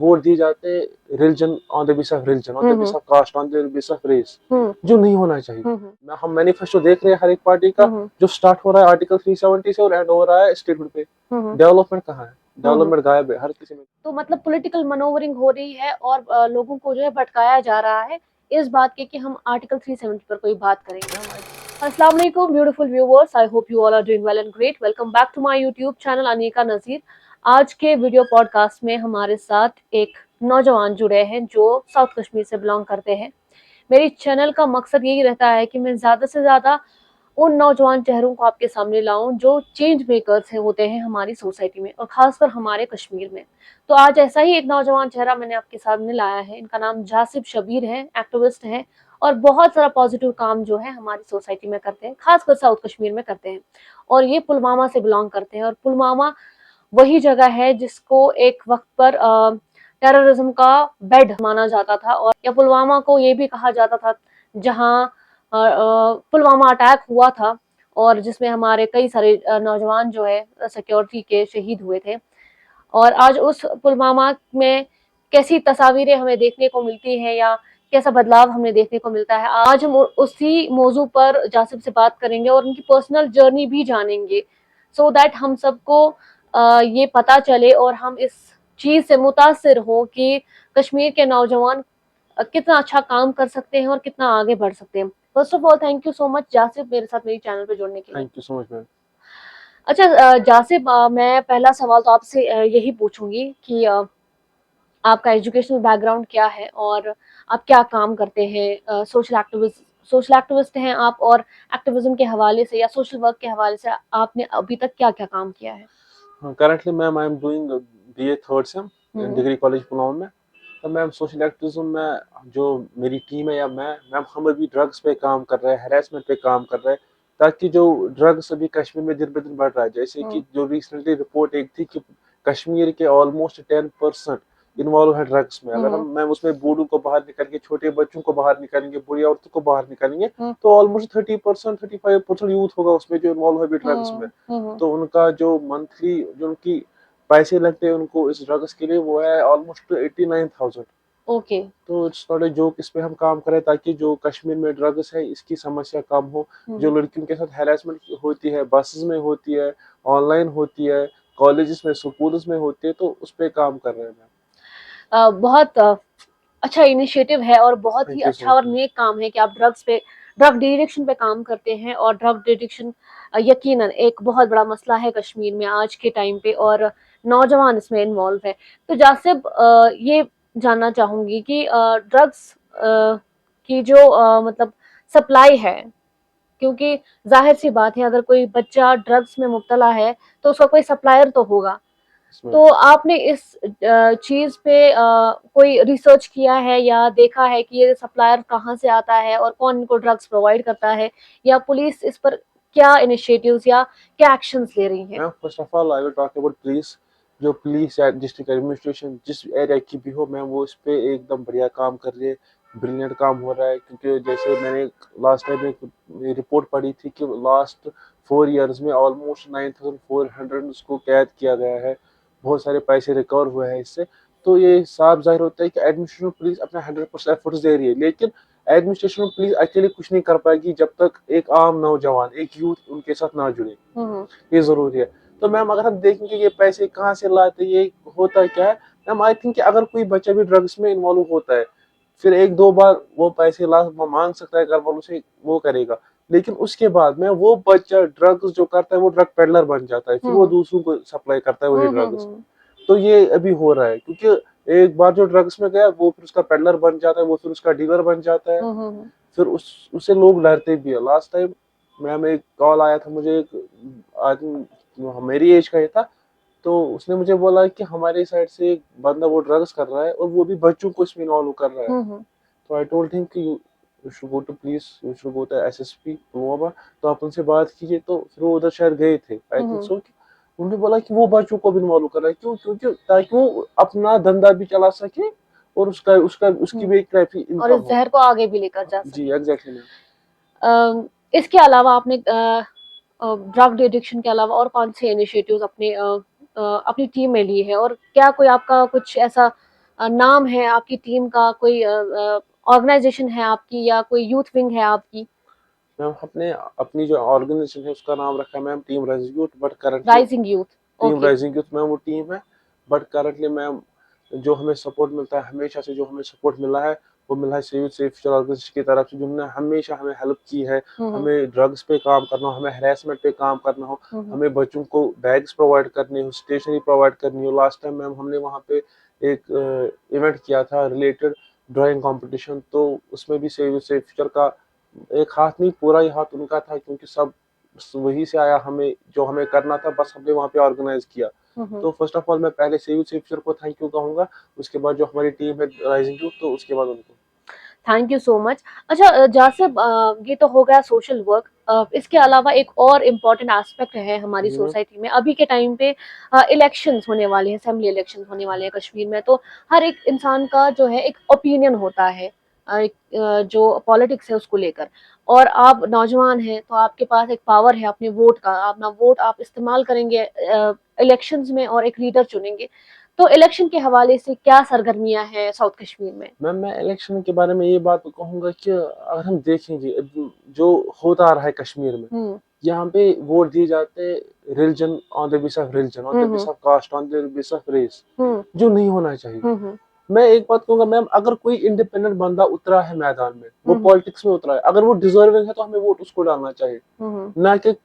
Vote दिए जाते हैं religion on the basis of religion, on the basis of caste, on the basis of race, जो नहीं होना चाहिए। हम मैनिफेस्टो देख रहे हैं हर एक पार्टी का, जो स्टार्ट हो रहा है आर्टिकल 370 से और एंड हो रहा है स्टेटमेंट पे। डेवलपमेंट कहाँ है? डेवलपमेंट गायब है हर किसी में। तो मतलब पॉलिटिकल मनोवरिंग हो रही है और लोगों को जो है भटकाया जा रहा है इस बात के कि हम आर्टिकल 370 पर कोई बात करेंगे हमारे। अस्सलाम वालेकुम beautiful viewers, I hope you all are doing well and great. Welcome back to my YouTube channel Anika Nazir. आज के वीडियो पॉडकास्ट में हमारे साथ एक नौजवान जुड़े हैं जो साउथ कश्मीर से बिलोंग करते हैं। मेरी चैनल का मकसद यही रहता है कि मैं ज़्यादा से ज़्यादा उन नौजवान चेहरों को आपके सामने लाऊं जो चेंज मेकर्स होते हैं हमारी सोसाइटी में और खासकर हमारे कश्मीर में। तो आज ऐसा ही एक नौजवान चेहरा मैंने आपके सामने लाया है। इनका नाम जासिब शबीर है, एक्टिविस्ट है और बहुत सारा पॉजिटिव काम जो है हमारी सोसाइटी में करते हैं, खासकर साउथ कश्मीर में करते हैं। और ये पुलवामा से बिलोंग करते हैं और पुलवामा वही जगह है जिसको एक वक्त पर टेररिज्म का बेड माना जाता था और या पुलवामा को ये भी कहा जाता था जहां पुलवामा अटैक हुआ था और जिसमें हमारे कई सारे नौजवान जो है सिक्योरिटी के शहीद हुए थे। और आज उस पुलवामा में कैसी तस्वीरें हमें देखने को मिलती हैं या कैसा बदलाव हमें देखने को मिलता है, आज हम उसी मौजू पर जासिब से बात करेंगे और उनकी पर्सनल जर्नी भी जानेंगे, सो दैट हम सबको ये पता चले और हम इस चीज से मुतासिर हो कि कश्मीर के नौजवान कितना अच्छा काम कर सकते हैं और कितना आगे बढ़ सकते हैं। First of all thank you so much Jasib मेरे साथ मेरी चैनल पे जुड़ने के लिए। Thank you so much ma'am. अच्छा जासिब, मैं पहला सवाल तो आपसे यही पूछूंगी कि आपका एजुकेशनल बैकग्राउंड क्या है और आप क्या काम करते हैं। सोशल एक्टिविस्ट हैं आप और एक्टिविज्म के हवाले से या सोशल वर्क के हवाले से आपने अभी तक क्या क्या काम किया है? Currently ma'am I am doing BA third same in degree college Pulwama में। तो मैम सोशल एक्टिविज्म में जो मेरी टीम है या मैं मैम हम अभी ड्रग्स पे काम कर रहे हैं, हैरेसमेंट पे काम कर रहे हैं, ताकि जो ड्रग्स अभी कश्मीर में दिन ब दिन बढ़ रहा है, जैसे कि जो रिसेंटली रिपोर्ट एक थी कि कश्मीर के ऑलमोस्ट 10% इन्वॉल्व है ड्रग्स में। अगर हम मैम उसमें बूढ़ों को बाहर निकालेंगे, छोटे बच्चों को बाहर निकालेंगे, बुढ़ी औरतों को बाहर निकालेंगे, तो ऑलमोस्ट 30% 35% यूथ होगा उसमें जो इन्वॉल्व है अभी ड्रग्स में। तो उनका जो मंथली जो उनकी पैसे लगते हैं उनको इस ड्रग्स के लिए वो है ऑलमोस्ट 89,000। ओके। तो इट्स नॉट ए जोक, इस पे हम काम करें ताकि जो कश्मीर में ड्रग्स है इसकी समस्या कम हो। जो लड़कियों के साथ हैरेसमेंट होती है, बसेस में होती है, ऑनलाइन होती है, कॉलेजेस में, स्कूल्स में होती है, तो उस पे काम कर रहे हैं। बहुत अच्छा इनिशिएटिव है और बहुत ही थैंक यू सो अच्छा और मच। नेक काम है कि आप ड्रग डिटेक्शन पे काम करते हैं और ड्रग डिटेक्शन यकीनन एक बहुत बड़ा मसला है कश्मीर में आज के टाइम पे और नौजवान इसमें इन्वॉल्व है। तो जासिब, ये जानना चाहूंगी कि ड्रग्स की जो मतलब सप्लाई है, क्योंकि जाहिर सी बात है अगर कोई बच्चा ड्रग्स में मुब्तला है तो उसका कोई सप्लायर तो होगा। तो आपने इस चीज पे कोई रिसर्च किया है या देखा है कि ये सप्लायर कहाँ से आता है और कौन इनको ड्रग्स प्रोवाइड करता है, या पुलिस इस पर क्या इनिशिएटिव्स या क्या एक्शंस ले रही है? First of all I will talk about police. जो पुलिस या डिस्ट्रिक्ट एडमिनिस्ट्रेशन जिस एरिया की भी हो मैम, वो इस पे एकदम बढ़िया काम कर रही है, ब्रिलियंट काम हो रहा है। क्योंकि जैसे मैंने लास्ट टाइम एक रिपोर्ट पढ़ी थी कि लास्ट 4 ईयर्स में ऑलमोस्ट 9,400 उसको कैद किया गया है, बहुत सारे पैसे रिकवर हुए हैं इससे। तो ये साफ जाहिर होता है कि एडमिनिस्ट्रेशन पुलिस अपना 100% एफर्ट्स दे रही है, लेकिन एडमिनिस्ट्रेशन पुलिस अकेले कुछ नहीं कर पाएगी जब तक एक आम नौजवान, एक यूथ उनके साथ ना जुड़े। ये जरूरी है। तो मैम अगर हम देखेंगे ये पैसे कहाँ से लाते, ये होता क्या है मैम, आई थिंक अगर कोई बच्चा भी ड्रग्स में इन्वॉल्व होता है, फिर एक दो बार वो पैसे ला मांग सकता है घर वालों से, वो करेगा, लेकिन उसके बाद में वो बच्चा ड्रग्स जो करता है वो ड्रग पेडलर बन जाता है, फिर वो दूसरों को सप्लाई करता है वही ड्रग्स। तो ये अभी हो रहा है क्योंकि एक बार जो ड्रग्स में गया वो फिर उसका पेडलर बन जाता है, वो फिर उसका डीलर बन जाता है, फिर उससे लोग डरते भी है। लास्ट टाइम मैम एक कॉल आया था मुझे, एक आदमी मेरी एज का ही था, तो उसने मुझे बोला कि हमारे साइड से एक बंदा वो ड्रग्स कर रहा है और वो भी बच्चों को इसमें इन्वॉल्व कर रहा है। तो आई टोल्ड हिम कि you should go to police, you should go to SSP Pulwama, तो आप उनसे बात कीजिए। तो फिर वो उधर शायद गए थे, आई थिंक सो। उन्होंने बोला कि वो बच्चों को भी इन्वॉल्व कर रहा है, क्यों? क्योंकि ताकि वो अपना धंधा भी चला सके और उसका उसका उसकी भी एक काफी और इनकम इस जहर को आगे भी लेकर जा जी सके। Exactly ma'am. इसके अलावा आपने ड्रग डिटेक्शन के अलावा और कौन से इनिशिएटिव्स अपनी टीम में लिए हैं और क्या कोई आपका कुछ ऐसा नाम है आपकी टीम का, कोई ऑर्गेनाइजेशन है आपकी या कोई यूथ विंग है आपकी? मैम अपने अपनी जो ऑर्गेनाइजेशन है उसका नाम रखा है ma'am team rising youth, but currently rising youth. Team okay. Rising youth ma'am वो टीम है। बट करंटली मैम जो हमें सपोर्ट मिलता है, हमेशा से जो हमें सपोर्ट मिला है वो मिला है सेव सेफ फ्यूचर ऑर्गेनाइजेशन की तरफ से, जिन्होंने हमेशा हमें हेल्प की है। हम्म हमें ड्रग्स पे काम करना हो, हमें हरेसमेंट पे काम करना हो, हम्म हमें बच्चों को बैग्स प्रोवाइड करने हो, स्टेशनरी प्रोवाइड करनी हो। लास्ट टाइम मैम हमने वहाँ पे एक इवेंट किया था रिलेटेड ड्राइंग कंपटीशन, तो उसमें भी सेव सेफ फ्यूचर का एक हाथ नहीं पूरा ही हाथ उनका था, क्योंकि सब वहीं से आया। हमें जो हमें करना था बस हमने वहाँ पे ऑर्गेनाइज किया। हम्म। तो फर्स्ट ऑफ ऑल मैं पहले सेव फ्यूचर को थैंक यू कहूंगा, उसके बाद जो हमारी टीम है राइजिंग यूथ, तो उसके बाद उनको। Thank you so much. अच्छा, जासिब, ये तो हो गया सोशल वर्क। इसके अलावा एक और इम्पॉर्टेंट एस्पेक्ट है हमारी जी मैम। सोसाइटी में, अभी के टाइम पे इलेक्शंस होने वाले हैं, असेंबली इलेक्शंस होने वाले हैं कश्मीर में। तो हर एक इंसान का जो है एक ओपिनियन होता है, जो पॉलिटिक्स है उसको लेकर। और आप नौजवान हैं तो आपके पास एक पावर है अपने वोट का, अपना वोट आप इस्तेमाल करेंगे इलेक्शंस में और एक लीडर चुनेंगे। तो इलेक्शन के हवाले से क्या सरगर्मियां हैं साउथ कश्मीर में? मैम मैं इलेक्शन के बारे में ये बात कहूंगा कि अगर हम देखेंगे जो होता आ रहा है कश्मीर में, हम्म यहाँ पे वोट दिए जाते हैं religion, on the base of religion, on the base hmm of caste, on the base of race, hmm जो नहीं होना चाहिए। हम्म मैं एक बात कहूंगा मैम, अगर कोई इंडिपेंडेंट बंदा उतरा है मैदान में, वो हम्म पॉलिटिक्स में उतरा है, अगर वो डिजर्विंग है तो हमें वोट उसको डालना चाहिए। हम्म ना कि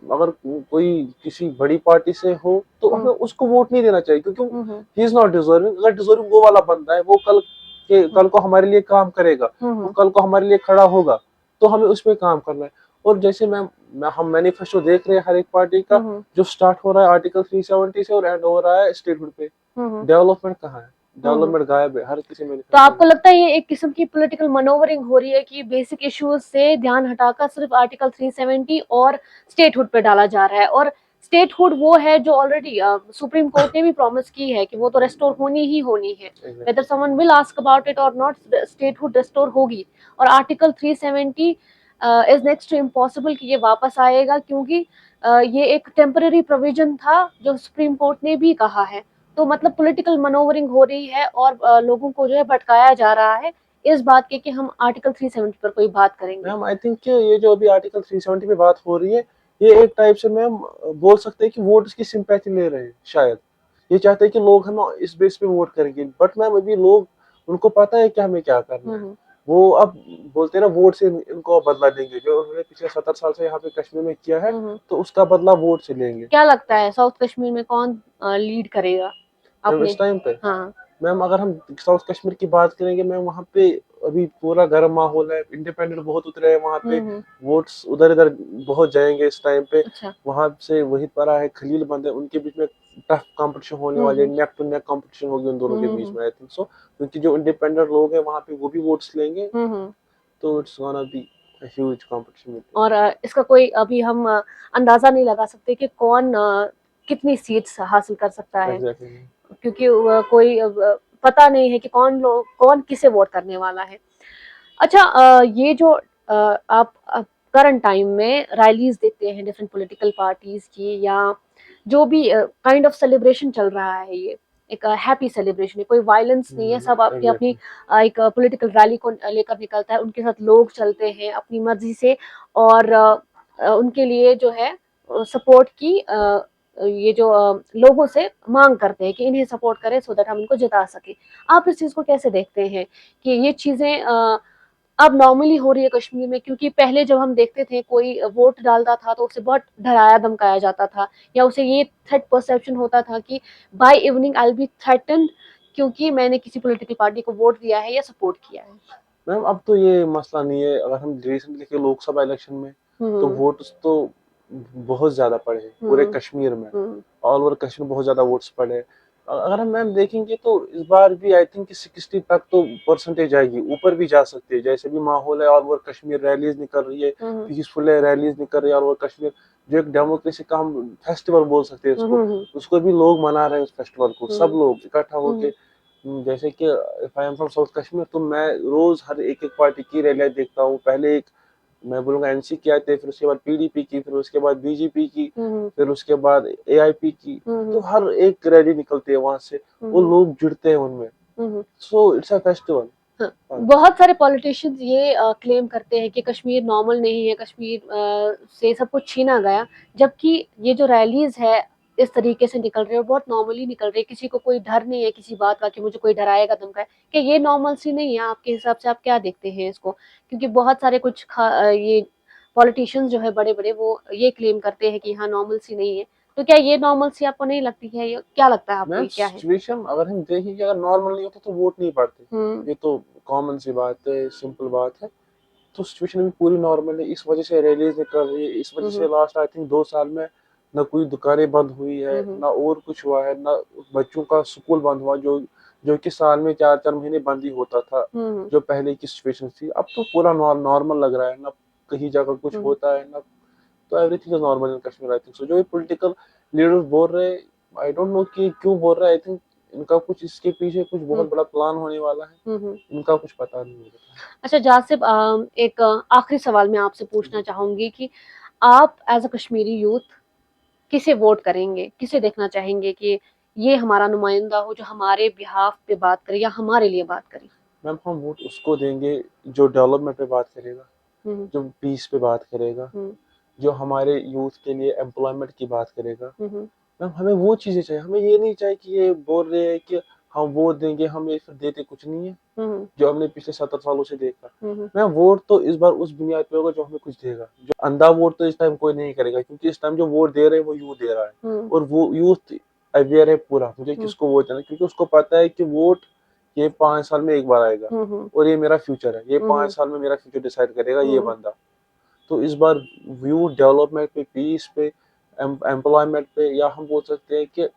अगर कोई किसी बड़ी पार्टी से हो तो हम्म हमें उसको वोट नहीं देना चाहिए, क्योंकि हम्म ही इज नॉट डिजर्विंग। अगर डिजर्विंग वो वाला बंदा है, वो कल को हमारे लिए काम करेगा, वो हम्म कल को हमारे लिए खड़ा होगा, तो हमें उस पर काम करना है। और जैसे मैं हम मैनिफेस्टो देख रहे हैं हर एक पार्टी का, हम्म जो स्टार्ट हो रहा है आर्टिकल 370 से और एंड हो रहा है स्टेटहुड पे। हम्म डेवलपमेंट कहाँ है? हम्म। डेवलपमेंट गायब है हर किसी तो मैनिफेस्टो में। आपको लगता है ये एक किस्म की पॉलिटिकल मनोवरिंग हो रही है कि बेसिक इश्यूज से ध्यान हटाकर सिर्फ आर्टिकल 370 और स्टेटहुड पे डाला जा रहा है? और स्टेटहुड वो है जो ऑलरेडी सुप्रीम कोर्ट ने भी प्रॉमिस की है कि वो तो रेस्टोर होनी ही होनी है, whether exactly. Someone will ask about it और नॉट, स्टेटहुड रेस्टोर होगी। और article 370 is next to impossible कि ये वापस आएगा, क्योंकि ये एक टेम्पररी प्रोविजन था जो सुप्रीम कोर्ट ने भी कहा है। तो मतलब पॉलिटिकल मनोवरिंग हो रही है और लोगों को जो है भटकाया जा रहा है इस बात के कि हम आर्टिकल 370 पर कोई बात करेंगे। मैम आई थिंक ये जो अभी आर्टिकल 370 पे बात हो रही है, ये एक टाइप से मैम बोल सकते हैं कि वोट की सिंपैथी ले रहे हैं शायद। ये चाहते हैं कि लोग हमें इस बेस पे वोट करेंगे, बट मैम अभी लोग, उनको पता है कि हमें क्या करना है। हम्म वो अब बोलते हैं ना, वोट से इनको बदला देंगे, जो उन्होंने पिछले 70 साल से यहाँ पे कश्मीर में किया है, हम्म। तो उसका बदला वोट से लेंगे। क्या लगता है साउथ कश्मीर में कौन लीड करेगा मैम अपने? इस टाइम पे हाँ। मैम अगर हम साउथ कश्मीर की बात करेंगे मैम, वहाँ पे अभी पूरा गर्म माहौल है, इंडिपेंडेंट बहुत उतरे हैं वहाँ पे। वोट्स उधर इधर बहुत जाएंगे इस टाइम पे। अच्छा। वहाँ से वही परा है, खलील बंद है, उनके बीच में टफ कंपटीशन होने वाली है, नेक टू नेक कंपटीशन होगी उन दोनों के बीच में, आई थिंक सो। क्योंकि जो इंडिपेंडेंट लोग हैं वहाँ पे वो भी वोट्स लेंगे, तो it's gonna be a huge competition. और इसका कोई अभी हम अंदाजा नहीं लगा सकते कि कौन कितनी सीट्स हासिल कर सकता है, एग्जैक्टली। क्योंकि कोई पता नहीं है कि कौन किसे वोट करने वाला है। अच्छा, ये जो आप करंट टाइम में रैलीज देखते हैं डिफरेंट पॉलिटिकल पार्टीज की, या जो भी काइंड ऑफ सेलिब्रेशन चल रहा है, ये एक हैप्पी सेलिब्रेशन है, कोई वायलेंस नहीं है, सब अपनी अपनी एग्जैक्टली। एक पॉलिटिकल रैली को लेकर निकलता है, उनके साथ लोग चलते हैं अपनी मर्जी से। और उनके लिए जो है सपोर्ट की ये जो लोगों से मांग करते हैं कि इन्हें सपोर्ट करें सो दैट हम इनको जिता सके। आप इस चीज को कैसे देखते हैं कि ये चीजें अब नॉर्मली हो रही है कश्मीर में? क्योंकि पहले जब हम देखते थे कोई वोट डालता था तो उसे बहुत डराया धमकाया जाता था, या उसे ये थ्रेट परसेप्शन होता था कि by evening I will be threatened, क्योंकि मैंने किसी पॉलिटिकल पार्टी को वोट दिया है या सपोर्ट किया है। मैम अब तो ये मसला नहीं है। अगर हम रिसेंटली के लोकसभा इलेक्शन में, तो हम्म वोट्स तो बहुत ज्यादा पड़े हैं पूरे हम्म कश्मीर में। हम्म ऑल ओवर कश्मीर बहुत ज्यादा वोट्स पड़े हैं। अगर हम मैम देखेंगे तो इस बार भी आई थिंक 60 तक तो परसेंटेज आएगी, ऊपर भी जा सकती है। जैसे भी माहौल है ऑल ओवर कश्मीर, रैलीज निकल रही है, हम्म पीसफुल है, रैलीज निकल रही है ऑल ओवर कश्मीर। जो एक डेमोक्रेसी का हम फेस्टिवल बोल सकते हैं इसको, हम्म उसको भी लोग मना रहे हैं, उस फेस्टिवल को सब हम्म लोग इकट्ठा होके। हम्म जैसे कि if I am from south Kashmir, तो मैं रोज हर एक एक पार्टी की रैलियां देखता हूँ। पहले एक मैं बोलूंगा एनसी की आते, फिर उसके बाद पीडीपी की, फिर उसके बाद बीजेपी की, हम्म फिर उसके बाद एआईपी की। तो हम्म हर एक रैली निकलती है वहां से, वो हम्म लोग जुड़ते हैं उनमें। So it's a festival. हाँ, हाँ, बहुत सारे पॉलिटिशियंस ये क्लेम करते हैं कि कश्मीर नॉर्मल नहीं है, कश्मीर से सब कुछ छीना गया, जबकि ये जो रैलीज है इस तरीके से निकल रही है और बहुत नॉर्मली निकल रही है, किसी को कोई डर नहीं है किसी बात का कि मुझे कोई डराएगा धमकाए, कि ये नॉर्मल सी नहीं है। आपके हिसाब से आप क्या देखते हैं इसको? क्योंकि बहुत सारे ये पॉलिटिशियंस जो है बड़े बड़े वो ये क्लेम करते हैं कि हाँ नॉर्मल सी नहीं है, तो क्या ये नॉर्मल सी आपको नहीं लगती है? ये क्या लगता है आपको, मैम ये क्या है? सिचुएशन अगर हम देखें कि अगर नॉर्मल नहीं होता तो वोट नहीं पड़ते, हम्म। ये तो कॉमन सी बात है, सिंपल बात है। तो सिचुएशन भी पूरी नॉर्मल है, इस वजह से रैलीज निकल रही है, इस वजह से हम्म। लास्ट आई थिंक 2 साल में ना कोई दुकानें बंद हुई है, हम्म। ना और कुछ हुआ है, ना बच्चों का स्कूल बंद हुआ, जो जो कि साल में 4-4 महीने बंद ही होता था, हम्म। जो पहले की सिचुएशन थी। अब तो पूरा नॉर्मल लग रहा है, ना कहीं जाकर कुछ हम्म। होता है ना, तो everything is normal in Kashmir I think. So जो ये पॉलिटिकल लीडर्स बोल रहे हैं, आई डोंट नो कि क्यों बोल रहे हैं, आई थिंक इनका कुछ इसके पीछे कुछ हम्म। बहुत बड़ा प्लान होने वाला है, हम्म। इनका कुछ पता नहीं होता। अच्छा जासिब, एक आखिरी सवाल मैं आपसे पूछना चाहूंगी कि आप एज अ कश्मीरी यूथ किसे वोट करेंगे, किसे देखना चाहेंगे कि ये हमारा नुमाइंदा हो जो हमारे बिहाफ पे बात करे या हमारे लिए बात करे? मैम हम वोट उसको देंगे जो डेवलपमेंट पे बात करेगा, हम्म। जो पीस पे बात करेगा, हम्म। जो हमारे यूथ के लिए एम्प्लॉयमेंट की बात करेगा। हम्म। मैम हमें वो चीज़ें चाहिए, हमें ये नहीं चाहिए कि ये बोल रहे हैं कि हम वोट देंगे, हम ये फिर देते कुछ नहीं है, हम्म। जो हमने पिछले 70 सालों से देखा। हम्म। मैम वोट तो इस बार उस बुनियाद पे होगा जो हमें कुछ देगा, जो अंधा वोट तो इस टाइम कोई नहीं करेगा, क्योंकि इस टाइम जो वोट दे रहे हैं वो यूथ दे रहा है, हम्म। और वो यूथ अवेयर है पूरा मुझे हम्म। किसको वोट देना है, क्योंकि उसको पता है कि वोट ये 5 साल में एक बार आएगा, हम्म। और ये मेरा फ्यूचर है, ये हम्म। 5 साल में मेरा फ्यूचर डिसाइड करेगा ये हम्म। बंदा। तो इस बार व्यू डेवलपमेंट पे, पीस पे, एम्प्लॉयमेंट पे, या हम बोल सकते हैं कि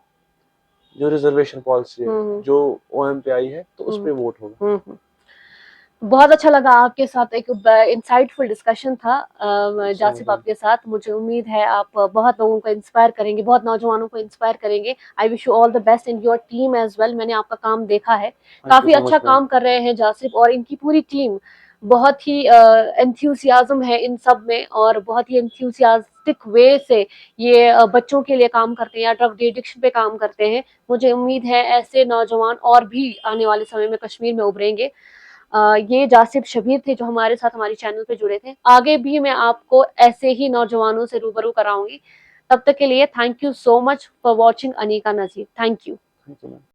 जो रिजर्वेशन पॉलिसी है हम्म। जो ओएम पे आई है, तो उस हम्म। पे वोट होगा। हम्म। बहुत अच्छा लगा आपके साथ, एक इंसाइटफुल डिस्कशन था अच्छा जासिब मैडम, आपके साथ। मुझे उम्मीद है आप बहुत लोगों को इंस्पायर करेंगे, बहुत नौजवानों को इंस्पायर करेंगे। I wish you all the best in your team as well. मैंने आपका काम देखा है, थैंक यू काफी सो अच्छा मच मैम। काम कर रहे हैं जासिब और इनकी पूरी टीम। बहुत ही एंथुसियाज्म है इन सब में और बहुत ही एंथुसियास्टिक वे से ये बच्चों के लिए काम करते हैं या ड्रग एडिक्शन पे काम करते हैं। मुझे उम्मीद है ऐसे नौजवान और भी आने वाले समय में कश्मीर में उभरेंगे। ये जासिब शबीर थे जो हमारे साथ हमारी चैनल पे जुड़े थे। आगे भी मैं आपको ऐसे ही नौजवानों से रूबरू कराऊंगी। तब तक के लिए thank you so much for watching Aneeka Nazir. Thank you. Thank you ma'am.